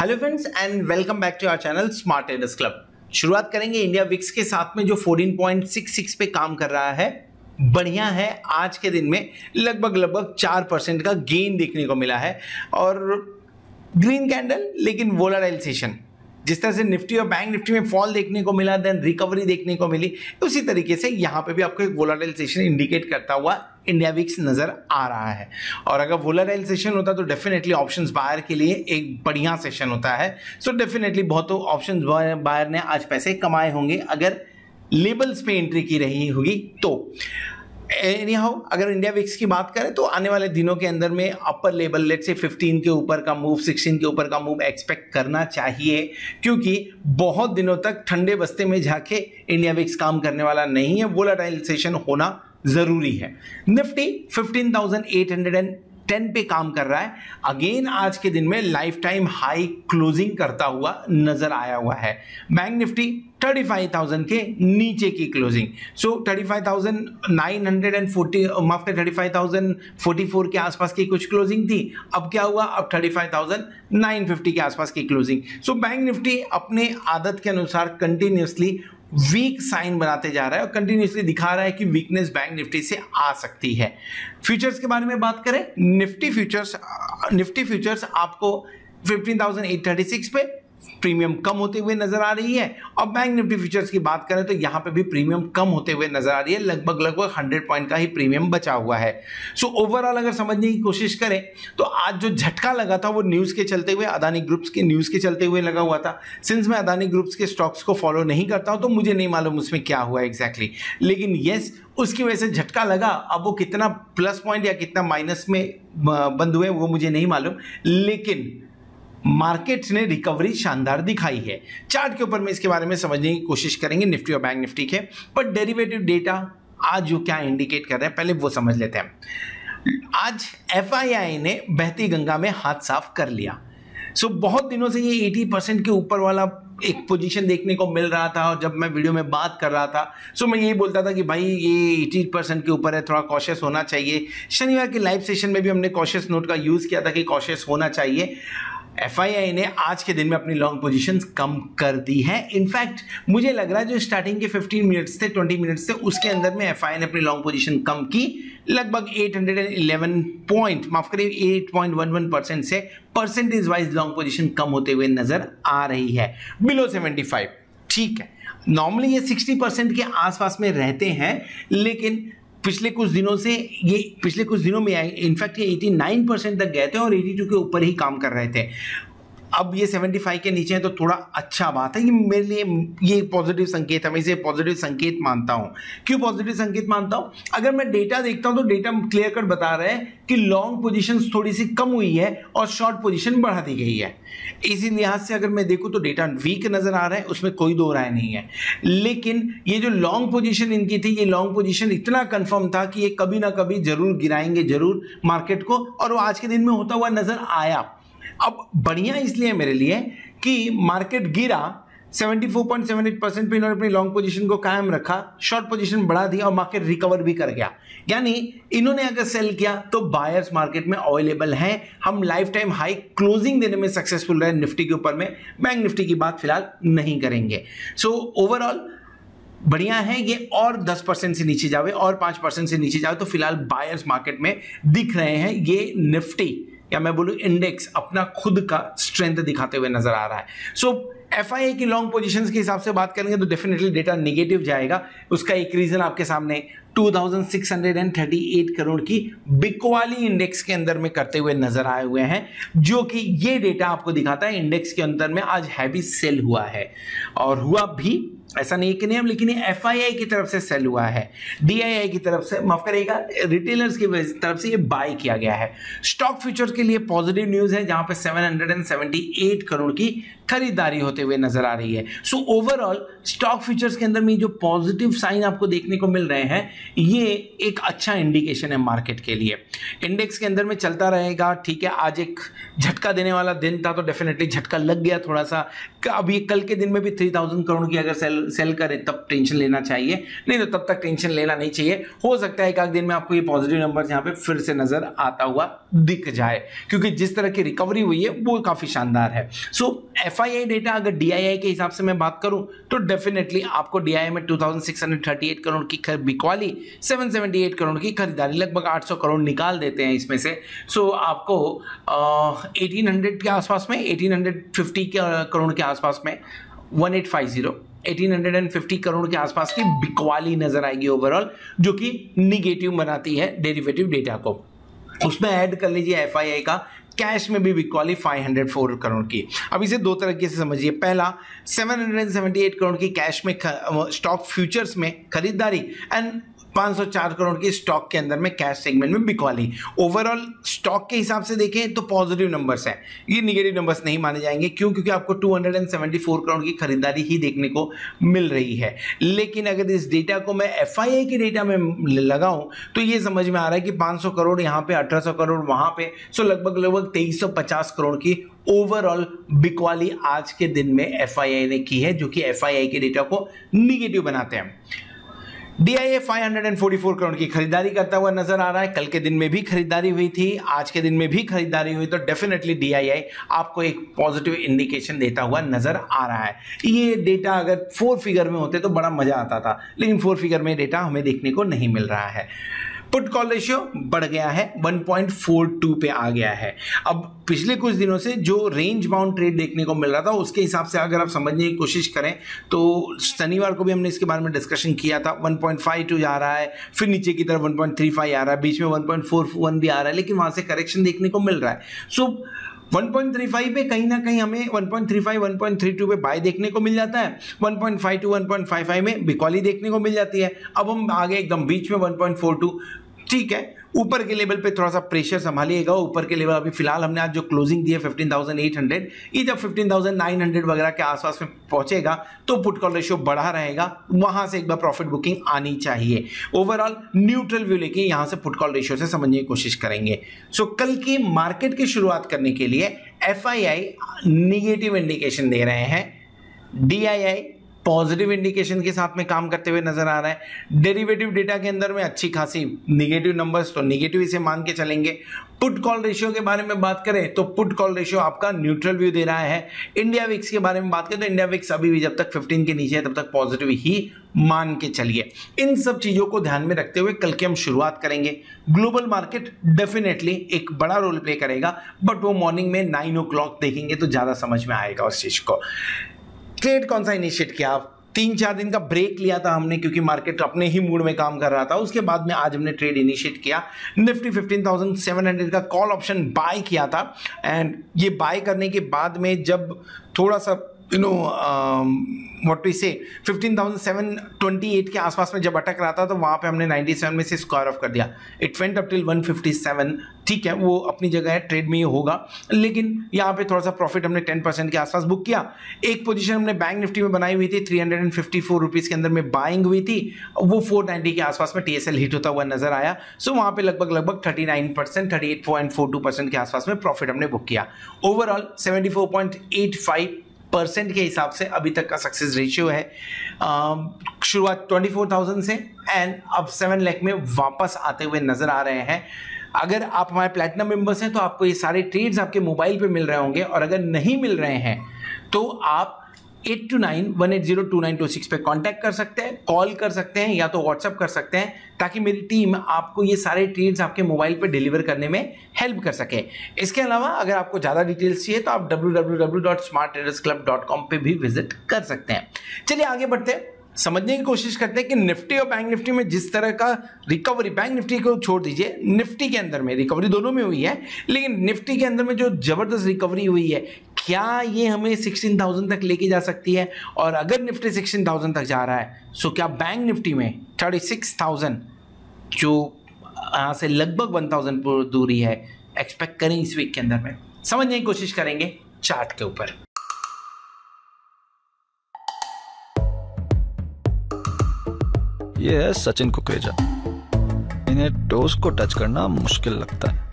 Hello friends and welcome back to our channel smart traders club. शुरुआत करेंगे India VIX के साथ में जो 14.66 पे काम कर रहा है। बढ़िया है, आज के दिन में लगभग 4% का गेन देखने को मिला है और ग्रीन कैंडल, लेकिन वोलेटाइल सेशन। जिस तरह से निफ्टी और बैंक निफ्टी में फॉल देखने को मिला, देन रिकवरी देखने को मिली, उसी तरीके से यहाँ पे भी आपको एक वोलेटाइल सेशन इंडिकेट करता हुआ इंडिया विक्स नजर आ रहा है। और अगर वोलेटाइल सेशन होता तो डेफिनेटली ऑप्शंस बायर के लिए एक बढ़िया सेशन होता है। सो डेफिनेटली बहुत ऑप्शंस बायर ने आज पैसे कमाए होंगे अगर लेबल्स पे एंट्री की रही होगी तो। एनीहाउ अगर इंडिया विक्स की बात करें तो आने वाले दिनों के अंदर में अपर लेवल लेट्स से 15 के ऊपर का मूव, 16 के ऊपर का मूव एक्सपेक्ट करना चाहिए, क्योंकि बहुत दिनों तक ठंडे बस्ते में जाके इंडिया विक्स काम करने वाला नहीं है। वोलेटाइल सेशन होना जरूरी है। निफ्टी 15,810 पे काम कर रहा है। अगेन आज के दिन में लाइफ टाइम हाई क्लोजिंग करता हुआ नजर आया हुआ है। बैंक निफ्टी 35,000 के नीचे की क्लोजिंग, सो 35,940 माफ कर 35,044 के आसपास की कुछ क्लोजिंग थी। अब क्या हुआ, अब 35,950 के आसपास की क्लोजिंग। सो बैंक निफ्टी अपने आदत के अनुसार कंटिन्यूसली वीक साइन बनाते जा रहा है और कंटिन्यूसली दिखा रहा है कि वीकनेस बैंक निफ्टी से आ सकती है। फ्यूचर्स के बारे में बात करें, निफ्टी फ्यूचर्स आपको 15,836 पे प्रीमियम कम होते हुए नजर आ रही है और बैंक निफ्टी फ्यूचर्स की बात करें तो यहां पे भी प्रीमियम कम होते हुए नजर आ रही है। लगभग 100 पॉइंट का ही प्रीमियम बचा हुआ है। सो ओवरऑल अगर समझने की कोशिश करें तो आज जो झटका लगा था वो न्यूज के चलते हुए, अदानी ग्रुप्स के न्यूज के चलते हुए लगा हुआ था। सिंस मैं अदानी ग्रुप्स के स्टॉक्स को फॉलो नहीं करता हूं तो मुझे नहीं मालूम उसमें क्या हुआ एग्जैक्टली, लेकिन यस उसकी वजह से झटका लगा। अब वो कितना प्लस पॉइंट या कितना माइनस में बंद हुए वो मुझे नहीं मालूम, लेकिन मार्केट ने रिकवरी शानदार दिखाई है। चार्ट के ऊपर में इसके बारे में समझने की कोशिश करेंगे निफ्टी और बैंक निफ्टी के, पर डेरिवेटिव डेटा आज जो क्या इंडिकेट कर रहे हैं पहले वो समझ लेते हैं। आज एफआईआई ने बहती गंगा में हाथ साफ कर लिया। सो बहुत दिनों से ये 80% के ऊपर वाला एक पोजीशन देखने को मिल रहा था और जब मैं वीडियो में बात कर रहा था सो मैं यही बोलता था कि भाई ये 80% के ऊपर है, थोड़ा कॉशियस होना चाहिए। शनिवार के लाइव सेशन में भी हमने कॉशियस नोट का यूज किया था कि कॉशियस होना चाहिए। एफआईआई ने आज के दिन में अपनी लॉन्ग पोजीशंस कम कर दी है। इनफैक्ट मुझे लग रहा है जो स्टार्टिंग के 15 मिनट्स थे, 20 मिनट्स थे, उसके अंदर में एफआईआई ने अपनी लॉन्ग पोजीशन कम की। लगभग 811 पॉइंट, माफ करिए 8.11% से परसेंटेज वाइज लॉन्ग पोजीशन कम होते हुए नजर आ रही है। बिलो 75 ठीक है, नॉर्मली ये 60% के आसपास में रहते हैं, लेकिन पिछले कुछ दिनों में इनफैक्ट ये 89% तक गए थे और 82 के ऊपर ही काम कर रहे थे। अब ये 75 के नीचे है तो थोड़ा अच्छा बात है। ये मेरे लिए ये पॉजिटिव संकेत है, मैं इसे पॉजिटिव संकेत मानता हूं। क्यों पॉजिटिव संकेत मानता हूं? अगर मैं डेटा देखता हूं तो डेटा क्लियर कट बता रहा है कि लॉन्ग पोजीशंस थोड़ी सी कम हुई है और शॉर्ट पोजीशन बढ़ा दी गई है। इसी लिहाज से अगर मैं देखूं तो डेटा वीक नजर आ रहा है, उसमें कोई दो राय नहीं है। लेकिन ये जो लॉन्ग पोजीशन इनकी थी, ये लॉन्ग पोजीशन इतना कंफर्म था कि ये कभी ना कभी जरूर गिराएंगे जरूर मार्केट को, और वो आज के दिन में होता हुआ नजर आया। अब बढ़िया इसलिए मेरे लिए कि मार्केट गिरा, 74.78% पे इन्होंने अपनी लॉन्ग पोजीशन को कायम रखा, शॉर्ट पोजीशन बढ़ा दिया और मार्केट रिकवर भी कर गया। यानी इन्होंने अगर सेल किया तो बायर्स मार्केट में अवेलेबल हैं। हम लाइफ टाइम हाई क्लोजिंग देने में सक्सेसफुल रहे निफ्टी के ऊपर में। बैंक निफ्टी की बात फिलहाल नहीं करेंगे। सो ओवरऑल बढ़िया है ये, और 10% से नीचे जावे और 5% से नीचे जावे तो फिलहाल बायर्स मार्केट में दिख रहे हैं। ये निफ्टी या मैं बोलूं इंडेक्स अपना खुद का स्ट्रेंथ दिखाते हुए नजर आ रहा है। सो एफआईआई की लॉन्ग पोजीशंस के हिसाब से बात करेंगे तो डेफिनेटली डेटा नेगेटिव जाएगा। उसका एक रीजन आपके सामने 2638 करोड़ की बिकवाली इंडेक्स के अंदर में करते हुए नजर आए हुए हैं, जो कि ये डेटा आपको दिखाता है इंडेक्स के अंदर में आज हैवी सेल हुआ है। और हुआ भी, ऐसा नहीं कि नहीं, लेकिन ये एफआईआई की तरफ से सेल हुआ है, डीआईआई की तरफ से, माफ करिएगा, रिटेलर्स की तरफ से ये बाय किया गया है। स्टॉक फ्यूचर्स के लिए पॉजिटिव न्यूज है, जहां पे 778 करोड़ की खरीदारी होते हुए नजर आ रही है। सो ओवरऑल स्टॉक फ्यूचर्स के अंदर में जो पॉजिटिव साइन आपको देखने को मिल रहे हैं, ये एक अच्छा इंडिकेशन है मार्केट के लिए। इंडेक्स के अंदर में चलता रहेगा, ठीक है। आज एक झटका देने वाला दिन था तो डेफिनेटली झटका लग गया थोड़ा सा। अभी कल के दिन में भी 3000 करोड़ की अगर सेल सेल करे तब टेंशन लेना चाहिए, नहीं तो तब तक टेंशन लेना नहीं चाहिए। हो सकता है एक आध दिन में आपको ये पॉजिटिव नंबर यहाँ पे फिर से नजर आता हुआ दिख जाए, क्योंकि जिस तरह की रिकवरी हुई है वो काफी शानदार है। सो FII डेटा अगर DII के हिसाब से मैं बात करूं तो डेफिनेटली आपको DII में 2638 करोड़ की बिकवाली, 778 करोड़ की खरीदारी, लगभग 800 करोड़ निकाल देते हैं इसमें से। सो आपको 1800 के आसपास में, 1850 करोड़ के आसपास में 1850 करोड़ के आसपास की बिकवाली नजर आएगी ओवरऑल, जो कि निगेटिव बनाती है डेरिवेटिव डेटा को। उसमें ऐड कर लीजिए FII का कैश में भी बिकवाली 504 करोड़ की। अब इसे दो तरीके से समझिए। पहला, 778 करोड़ की कैश में स्टॉक फ्यूचर्स में खरीदारी एंड 504 करोड़ की स्टॉक के अंदर में कैश सेगमेंट में बिकवाली। ओवरऑल स्टॉक के हिसाब से देखें तो पॉजिटिव नंबर्स हैं, ये निगेटिव नंबर्स नहीं माने जाएंगे। क्यों? क्योंकि आपको 274 करोड़ की खरीदारी ही देखने को मिल रही है। लेकिन अगर इस डेटा को मैं FII के डेटा में लगाऊं तो ये समझ में आ रहा है कि 500 करोड़ यहाँ पे, 1800 करोड़ वहां पे, सो लगभग 2350 करोड़ की ओवरऑल बिकवाली आज के दिन में FII ने की है, जो कि FII के डेटा को निगेटिव बनाते हैं। DII 544 करोड़ की खरीदारी करता हुआ नजर आ रहा है। कल के दिन में भी खरीदारी हुई थी, आज के दिन में भी खरीदारी हुई, तो डेफिनेटली DII आपको एक पॉजिटिव इंडिकेशन देता हुआ नजर आ रहा है। ये डेटा अगर 4 फिगर में होते तो बड़ा मजा आता था, लेकिन 4 फिगर में डेटा हमें देखने को नहीं मिल रहा है। पुट कॉल रेशियो बढ़ गया है, 1.42 पे आ गया है। अब पिछले कुछ दिनों से जो रेंज बाउंड ट्रेड देखने को मिल रहा था उसके हिसाब से अगर आप समझने की कोशिश करें तो शनिवार को भी हमने इसके बारे में डिस्कशन किया था। 1.52 जा रहा है, फिर नीचे की तरफ 1.35 आ रहा है, बीच में 1.41 भी आ रहा है, लेकिन वहां से करेक्शन देखने को मिल रहा है। सो 1.35 पे कहीं ना कहीं हमें 1.35, 1.32 पे बाय देखने को मिल जाता है, 1.52, 1.55 में बिकवाली देखने को मिल जाती है। अब हम आगे एकदम बीच में 1.42, ठीक है। ऊपर के लेवल पे थोड़ा सा प्रेशर संभालिएगा। ऊपर के लेवल अभी फिलहाल हमने आज जो क्लोजिंग दी है 15,800, ये जब 15,900 वगैरह के आसपास में पहुंचेगा तो पुट कॉल रेशियो बढ़ा रहेगा, वहां से एक बार प्रॉफिट बुकिंग आनी चाहिए। ओवरऑल न्यूट्रल व्यू लेके यहां से पुट कॉल रेशियो से समझने की कोशिश करेंगे। सो कल की मार्केट की शुरुआत करने के लिए FII निगेटिव इंडिकेशन दे रहे हैं, DII पॉजिटिव इंडिकेशन के साथ में काम करते हुए नजर आ रहा है। डेरिवेटिव डेटा के अंदर में अच्छी खासी निगेटिव नंबर्स, तो निगेटिव इसे मान के चलेंगे। पुट कॉल रेशियो के बारे में बात करें तो पुट कॉल रेशियो आपका न्यूट्रल व्यू दे रहा है। इंडिया विक्स के बारे में बात करें तो इंडिया विक्स अभी भी जब तक 15 के नीचे है तब तक पॉजिटिव ही मान के चलिए। इन सब चीजों को ध्यान में रखते हुए कल की हम शुरुआत करेंगे। ग्लोबल मार्केट डेफिनेटली एक बड़ा रोल प्ले करेगा, बट वो मॉर्निंग में 9 o'clock देखेंगे तो ज्यादा समझ में आएगा उस चीज को। ट्रेड कौन सा इनिशिएट किया? 3-4 दिन का ब्रेक लिया था हमने क्योंकि मार्केट अपने ही मूड में काम कर रहा था। उसके बाद में आज हमने ट्रेड इनिशिएट किया। निफ्टी 15,700 का कॉल ऑप्शन बाय किया था, एंड ये बाय करने के बाद में जब थोड़ा सा व्हाट वी से 15,728 के आसपास में जब अटक रहा था तो वहां पे हमने 97 में से स्क्वायर ऑफ कर दिया। इट वेंट अप टिल 157, ठीक है, वो अपनी जगह है, ट्रेड में ही होगा, लेकिन यहाँ पे थोड़ा सा प्रॉफिट हमने 10% के आसपास बुक किया। एक पोजीशन हमने बैंक निफ्टी में बनाई हुई थी, 354 रुपीज के अंदर में बाइंग हुई थी, वो 490 के आसपास में TSL हिट होता हुआ नजर आया। सो वहां पे लगभग 39%, 38.42% के आसपास में प्रॉफिट हमने बुक किया। ओवरऑल 74.85% के हिसाब से अभी तक का सक्सेस रेशियो है। शुरुआत 24,000 से एंड अब 7 लाख में वापस आते हुए नजर आ रहे हैं। अगर आप हमारे प्लैटिनम मेंबर्स हैं तो आपको ये सारे ट्रेड्स आपके मोबाइल पे मिल रहे होंगे, और अगर नहीं मिल रहे हैं तो आप 8291802926 पे कांटेक्ट कर सकते हैं, कॉल कर सकते हैं या तो व्हाट्सएप कर सकते हैं, ताकि मेरी टीम आपको ये सारे ट्रेड्स आपके मोबाइल पे डिलीवर करने में हेल्प कर सके। इसके अलावा अगर आपको ज़्यादा डिटेल्स चाहिए तो आप www.smarttradersclub.com पे भी विजिट कर सकते हैं। चलिए आगे बढ़ते हैं, समझने की कोशिश करते हैं कि निफ्टी और बैंक निफ्टी में जिस तरह का रिकवरी, बैंक निफ्टी को छोड़ दीजिए, निफ्टी के अंदर में रिकवरी दोनों में हुई है, लेकिन निफ्टी के अंदर में जो जबरदस्त रिकवरी हुई है, क्या ये हमें 16,000 तक लेके जा सकती है? और अगर निफ्टी 16,000 तक जा रहा है सो क्या बैंक निफ्टी में 36,000 जो यहाँ से लगभग 1,000 दूरी है एक्सपेक्ट करें इस वीक के अंदर में? समझने की कोशिश करेंगे चार्ट के ऊपर। ये है सचिन कुकरेजा। इन्हें टोस को टच करना मुश्किल लगता है,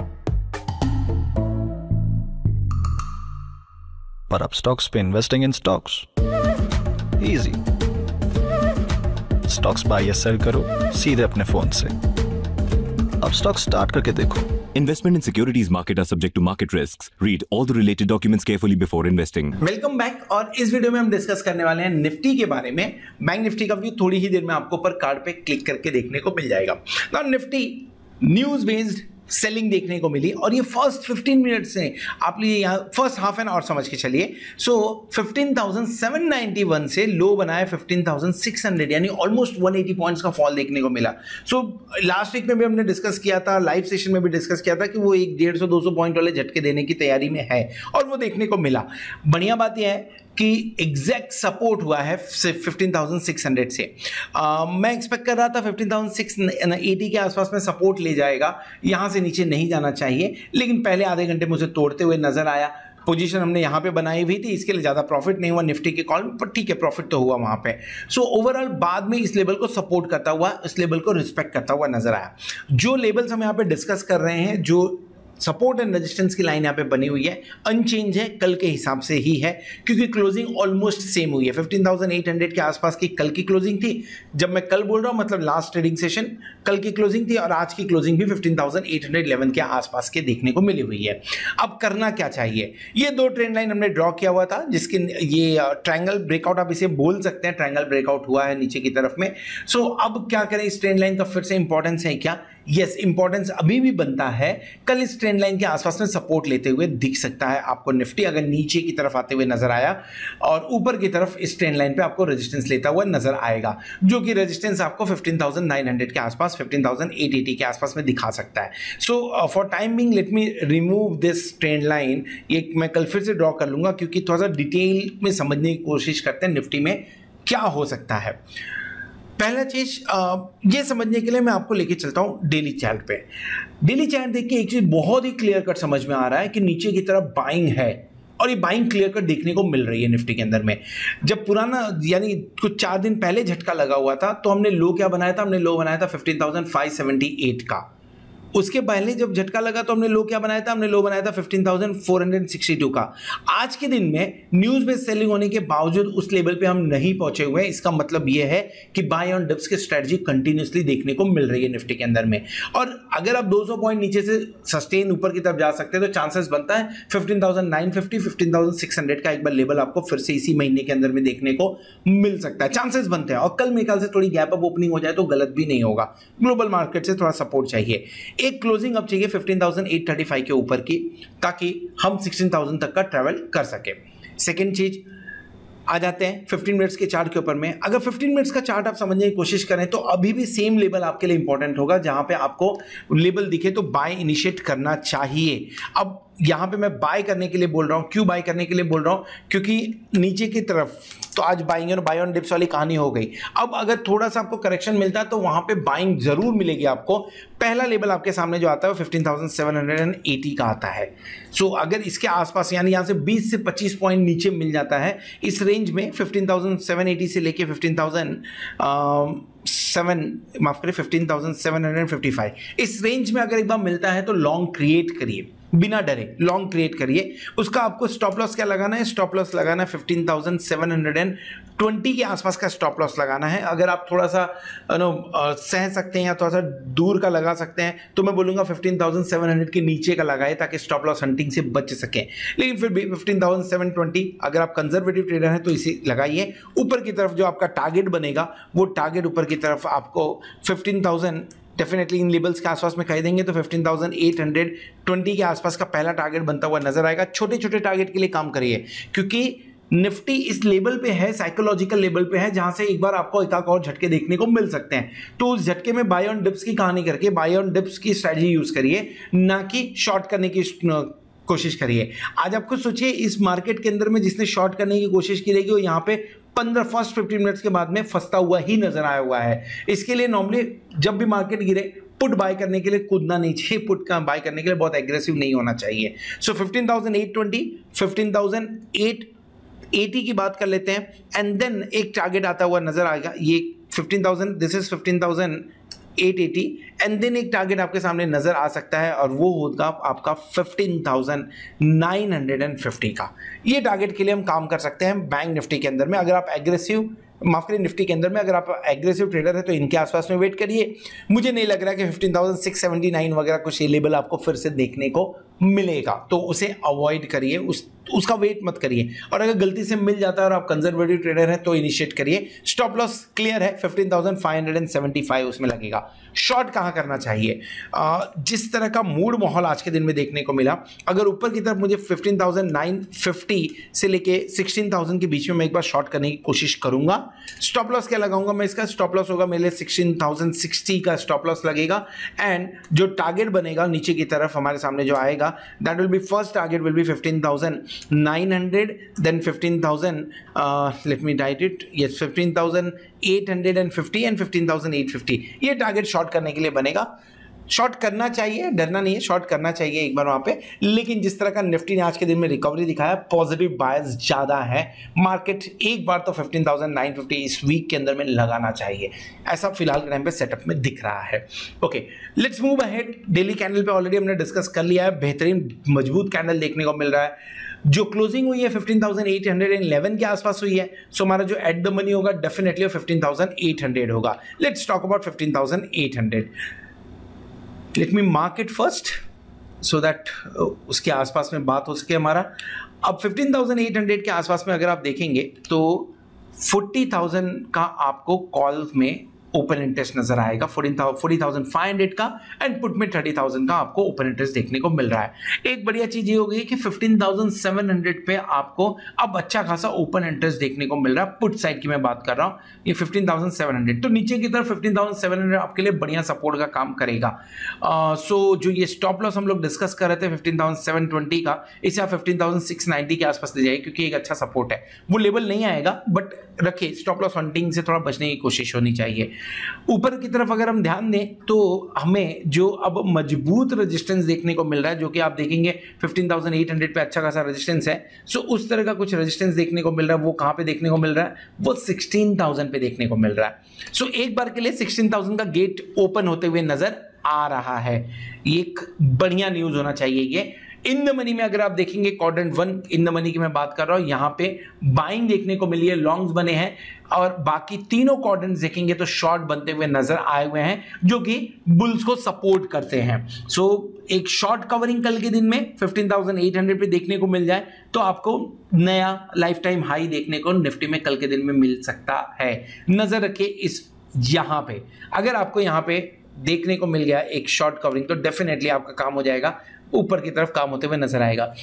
पर अब स्टॉक्स पे investing in stocks easy. Stocks buy या सेल करो सीधे अपने फोन से। अब स्टॉक स्टार्ट करके देखो। Investment in securities market are subject to market risks. Read all the related documents carefully before investing. Welcome back. और इस वीडियो में हम डिस्कस करने वाले हैं निफ्टी के बारे में। बैंक निफ्टी का व्यू थोड़ी ही देर में आपको ऊपर कार्ड पे क्लिक करके देखने को मिल जाएगा। Now Nifty news based selling देखने को मिली और ये फर्स्ट 15 मिनट से आप लिए यहाँ फर्स्ट हाफ एन आवर समझ के चलिए। सो 15,791 से लो बनाया 15,600, यानी ऑलमोस्ट 180 पॉइंट्स का फॉल देखने को मिला। सो लास्ट वीक में भी हमने डिस्कस किया था, लाइव सेशन में भी डिस्कस किया था कि वो 150-200 पॉइंट वाले झटके देने की तैयारी में है और वो देखने को मिला। बढ़िया बात यह है कि एग्जैक्ट सपोर्ट हुआ है 15,600 से। मैं एक्सपेक्ट कर रहा था 15,680 के आसपास में सपोर्ट ले जाएगा, यहां से नीचे नहीं जाना चाहिए, लेकिन पहले आधे घंटे मुझे तोड़ते हुए नजर आया। पोजीशन हमने यहां पे बनाई हुई थी, इसके लिए ज़्यादा प्रॉफिट नहीं हुआ निफ्टी के कॉल में, पर ठीक है प्रॉफिट तो हुआ वहां पे। सो ओवरऑल बाद में इस लेवल को सपोर्ट करता हुआ, इस लेवल को रिस्पेक्ट करता हुआ नजर आया। जो लेवल्स हम यहाँ पे डिस्कस कर रहे हैं, जो सपोर्ट एंड रेजिस्टेंस की लाइन यहाँ पे बनी हुई है, अनचेंज है, कल के हिसाब से ही है, क्योंकि क्लोजिंग ऑलमोस्ट सेम हुई है। 15,800 के आसपास की कल की क्लोजिंग थी। जब मैं कल बोल रहा हूँ मतलब लास्ट ट्रेडिंग सेशन कल की क्लोजिंग थी, और आज की क्लोजिंग भी 15,811 के आसपास के देखने को मिली हुई है। अब करना क्या चाहिए, ये दो ट्रेंड लाइन हमने ड्रॉ किया हुआ था, जिसके ये ट्रायंगल ब्रेकआउट आप इसे बोल सकते हैं, ट्रायंगल ब्रेकआउट हुआ है नीचे की तरफ में। सो अब क्या करें, इस ट्रेंड लाइन का फिर से इंपॉर्टेंस है क्या? यस, इंपॉर्टेंस अभी भी बनता है। कल इस ट्रेंड लाइन के आसपास में सपोर्ट लेते हुए दिख सकता है आपको निफ्टी, अगर नीचे की तरफ आते हुए नजर आया, और ऊपर की तरफ इस ट्रेंड लाइन पे आपको रेजिस्टेंस लेता हुआ नजर आएगा, जो कि रेजिस्टेंस आपको 15,900 के आसपास, 15,880 के आसपास में दिखा सकता है। So for time being let me remove this trend line. ये मैं कल फिर से ड्रॉ कर लूंगा, क्योंकि थोड़ा सा डिटेल में समझने की कोशिश करते हैं निफ्टी में क्या हो सकता है। पहला चीज ये समझने के लिए मैं आपको लेके चलता हूं डेली चार्ट पे। डेली चार्ट देख के एक चीज बहुत ही क्लियर कट समझ में आ रहा है कि नीचे की तरफ बाइंग है, और ये बाइंग क्लियर कट देखने को मिल रही है निफ्टी के अंदर में। जब पुराना यानी कुछ 4 दिन पहले झटका लगा हुआ था, तो हमने लो क्या बनाया था? हमने लो बनाया था 15,578 का। उसके पहले जब झटका लगा तो हमने लो क्या बनाया था? हमने लो बनाया था 15,462 का। आज के दिन में न्यूज में सेलिंग होने के बावजूद उस लेवल पे हम नहीं पहुंचे हुए हैं। इसका मतलब यह है कि बाय ऑन डिप्स की स्ट्रेटजी कंटिन्यूअसली देखने को मिल रही है निफ्टी के अंदर में। और अगर आप 200 पॉइंट नीचे से सस्टेन ऊपर की तरफ जा सकते हैं, तो चांसेस बनता है 15,950, 15,600 का एक बार लेवल आपको फिर से इसी महीने के अंदर में देखने को मिल सकता है, चांसेस बनते हैं। और कल मेरे ख्याल से थोड़ी गैप अप ओपनिंग हो जाए तो गलत भी नहीं होगा। ग्लोबल मार्केट से थोड़ा सपोर्ट चाहिए, एक क्लोजिंग अब चाहिए 15,835 के ऊपर की, ताकि हम 16,000 तक का ट्रैवल कर सके। सेकेंड चीज आ जाते हैं 15 मिनट्स के चार्ट के ऊपर में। अगर 15 मिनट्स का चार्ट आप समझने की कोशिश करें तो अभी भी सेम लेवल आपके लिए इंपॉर्टेंट होगा, जहां पे आपको लेवल दिखे तो बाय इनिशिएट करना चाहिए। अब यहां पे मैं बाय करने के लिए बोल रहा हूं, क्यों बाय करने के लिए बोल रहा हूं? क्योंकि नीचे की तरफ तो आज बाइंग और बाय ऑन डिप्स वाली कहानी हो गई। अब अगर थोड़ा सा आपको करेक्शन मिलता है तो वहां पे बाइंग जरूर मिलेगी आपको। पहला लेवल आपके सामने जो आता है वो 15,780 का आता है। सो अगर इसके आसपास यानी यहां से 20 से 25 पॉइंट नीचे मिल जाता है इस रेंज में, 15,780 से लेके 15,755, इस रेंज में अगर एक बार मिलता है तो लॉन्ग क्रिएट करिए, बिना डरे लॉन्ग क्रिएट करिए। उसका आपको स्टॉप लॉस क्या लगाना है? स्टॉप लॉस लगाना है 15,720 के आसपास का स्टॉप लॉस लगाना है। अगर आप थोड़ा सा सह सकते हैं या थोड़ा सा दूर का लगा सकते हैं तो मैं बोलूंगा 15,700 के नीचे का लगाए, ताकि स्टॉप लॉस हंटिंग से बच सके। लेकिन फिर भी 15,720 अगर आप कंजर्वेटिव ट्रेडर हैं तो इसे लगाइए। ऊपर की तरफ जो आपका टारगेट बनेगा वो टारगेट ऊपर की तरफ आपको 15,000 डेफिनेटली इन लेवल्स के आसपास में खरीदेंगे तो 15,820 के आसपास का पहला टारगेट बनता हुआ नजर आएगा। छोटे छोटे टारगेट के लिए काम करिए, क्योंकि निफ्टी इस लेवल पे है, साइकोलॉजिकल लेवल पे है, जहां से एक बार आपको एक और झटके देखने को मिल सकते हैं। तो उस झटके में बाय ऑन डिप्स की कहानी करके बाय ऑन डिप्स की स्ट्रेटजी यूज करिए, ना कि शॉर्ट करने की कोशिश करिए। आज आप खुद सोचिए, इस मार्केट के अंदर में जिसने शॉर्ट करने की कोशिश की रहेगी वो यहाँ पे फर्स्ट 15 मिनट्स के बाद में फंसता हुआ ही नजर आया हुआ है। इसके लिए नॉर्मली जब भी मार्केट गिरे पुट बाय करने के लिए कूदना नहीं चाहिए, पुट का बाय करने के लिए बहुत एग्रेसिव नहीं होना चाहिए। सो 15,820, 15,880 की बात कर लेते हैं, एंड देन एक टारगेट आता हुआ नजर आएगा, ये 15,000, दिस इज 15,880, एंड देन एक टारगेट आपके सामने नजर आ सकता है और वो होगा आपका 15,950 का। ये टारगेट के लिए हम काम कर सकते हैं बैंक निफ्टी के अंदर में। अगर आप एग्रेसिव माफ करिए निफ्टी के अंदर में अगर आप एग्रेसिव ट्रेडर है तो इनके आसपास में वेट करिए। मुझे नहीं लग रहा कि 15,679 वगैरह कुछ ये लेवल आपको फिर से देखने को मिलेगा, तो उसे अवॉइड करिए, उसका वेट मत करिए। और अगर गलती से मिल जाता है और आप कंजर्वेटिव ट्रेडर हैं तो इनिशिएट करिए। स्टॉप लॉस क्लियर है, 15,575 उसमें लगेगा। शॉर्ट कहाँ करना चाहिए? जिस तरह का मूड माहौल आज के दिन में देखने को मिला, अगर ऊपर की तरफ मुझे 15,950 से लेके 16,000 के बीच में मैं एक बार शॉर्ट करने की कोशिश करूंगा। स्टॉप लॉस क्या लगाऊंगा मैं? इसका स्टॉप लॉस होगा मेरे 16,060 का स्टॉप लॉस लगेगा। एंड जो टारगेट बनेगा नीचे की तरफ हमारे सामने जो आएगा, that will be first target will be 15,900, then 15,000, let me write it, yes, 15,850 and 15,850 ये टारगेट शॉर्ट करने के लिए बनेगा। शॉर्ट करना चाहिए, डरना नहीं है, शॉर्ट करना चाहिए एक बार वहां पे। लेकिन जिस तरह का निफ्टी ने आज के दिन में रिकवरी दिखाया, पॉजिटिव बायस ज्यादा है, मार्केट एक बार तो 15,950 इस वीक के अंदर में लगाना चाहिए, ऐसा फिलहाल के टाइम पे सेटअप में दिख रहा है। Okay, let's move ahead. Daily candle पे ऑलरेडी हमने डिस्कस कर लिया है, बेहतरीन मजबूत कैंडल देखने को मिल रहा है। जो क्लोजिंग हुई है 15,811 के आसपास हुई है, सो हमारा जो एट द मनी होगा डेफिनेटली 15,800 होगा। Let's talk about 15,800। Let me mark it first so that उसके आसपास में बात हो सके हमारा। अब 15,800 के आसपास में अगर आप देखेंगे तो 40,000 का आपको कॉल में ओपन इंटरेस्ट नजर आएगा, 40,500 का, एंड पुट में 30,000 का आपको ओपन इंटरेस्ट देखने को मिल रहा है। एक बढ़िया चीज ये हो गई कि 15,700 पे आपको अब अच्छा खासा ओपन इंटरेस्ट देखने को मिल रहा है। पुट साइड की मैं बात कर रहा हूं, ये 15,700, तो नीचे की तरफ 15,700 आपके लिए बढ़िया सपोर्ट का काम करेगा। सो जो ये स्टॉप लॉस हम लोग डिस्कस कर रहे थे 15,720 का, इसे आप 15,690 के आसपास ले जाइए, क्योंकि एक अच्छा सपोर्ट है। वो लेवल नहीं आएगा बट रखिए, स्टॉप लॉस हंटिंग से थोड़ा बचने की कोशिश होनी चाहिए। ऊपर की तरफ अगर हम ध्यान दें तो हमें जो अब मजबूत रेजिस्टेंस देखने को मिल रहा है, जो कि आप देखेंगे 15,800 पे अच्छा खासा रेजिस्टेंस है। सो उस तरह का कुछ रेजिस्टेंस देखने को मिल रहा है। वो कहां पे देखने को मिल रहा है? वो 16,000 पे देखने को मिल रहा है। सो एक बार के लिए 16,000 का गेट ओपन होते हुए नजर आ रहा है। एक बढ़िया न्यूज होना चाहिए ये। इन द मनी में अगर आप देखेंगे क्वाड्रेंट 1 इन द मनी की मैं बात कर रहा हूं, यहां पे बाइंग देखने को मिली है, लॉन्ग्स बने हैं, और बाकी तीनों क्वाड्रेंट्स देखेंगे तो शॉर्ट बनते हुए नजर आए हुए हैं, जो कि बुल्स को सपोर्ट करते हैं। सो एक शॉर्ट कवरिंग कल के दिन में 15,800 पे देखने को मिल जाए तो आपको नया लाइफ टाइम हाई देखने को निफ्टी में कल के दिन में मिल सकता है। नजर रखिए इस यहां पे, अगर आपको यहां पे देखने को मिल गया एक शॉर्ट कवरिंग तो डेफिनेटली आपका काम हो जाएगा, ऊपर की तरफ काम होते हुए नजर आएगा।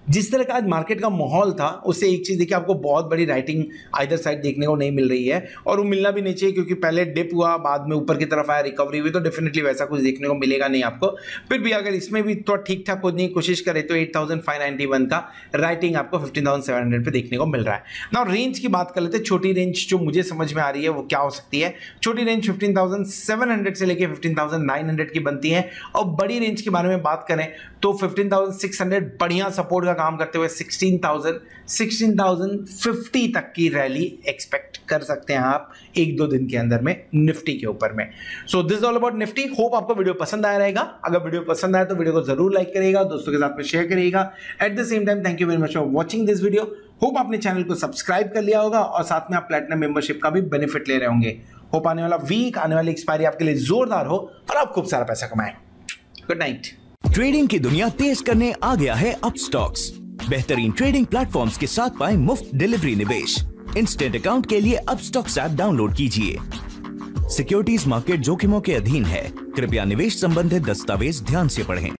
जिस तरह का आज मार्केट का माहौल था उससे एक चीज देखिए, आपको बहुत बड़ी राइटिंग आइदर साइड देखने को नहीं मिल रही है, और वो मिलना भी नहीं चाहिए, क्योंकि पहले डिप हुआ, बाद में ऊपर की तरफ आया, रिकवरी हुई, तो डेफिनेटली वैसा कुछ देखने को मिलेगा नहीं आपको। फिर भी अगर इसमें भी थोड़ा ठीक ठाक होने की कोशिश करें तो 8,591 का राइटिंग आपको 15,700 पे देखने को मिल रहा है। नाउ रेंज की बात कर लेते हैं। छोटी रेंज जो मुझे समझ में आ रही है वो क्या हो सकती है? छोटी रेंज 15,700 से लेके 15,900 की बनती है, और बड़ी रेंज के बारे में बात करें तो 15,600 बढ़िया सपोर्ट काम करते हुए 16,050 तक की रैली एक्सपेक्ट कर सकते हैं आप एक दो दिन के अंदर में निफ्टी के ऊपर में। So this is all about Nifty. Hope आपको वीडियो पसंद आया रहेगा। अगर वीडियो पसंद आया तो वीडियो को जरूर लाइक करिएगा, दोस्तों के साथ में शेयर करिएगा। At the same time thank you very much for watching this video. Hope आपने चैनल को सब्सक्राइब कर लिया होगा और साथ में आप प्लैटिनम मेंबरशिप का भी बेनिफिट ले रहे होंगे। होप आने वाला वीक, आने वाली एक्सपायरी आपके लिए जोरदार हो और आप खूब सारा पैसा कमाएं। Good night. ट्रेडिंग की दुनिया तेज करने आ गया है अपस्टॉक्स। बेहतरीन ट्रेडिंग प्लेटफॉर्म्स के साथ पाएं मुफ्त डिलीवरी निवेश। इंस्टेंट अकाउंट के लिए अपस्टॉक्स ऐप डाउनलोड कीजिए। सिक्योरिटीज मार्केट जोखिमों के अधीन है, कृपया निवेश संबंधित दस्तावेज ध्यान से पढ़ें।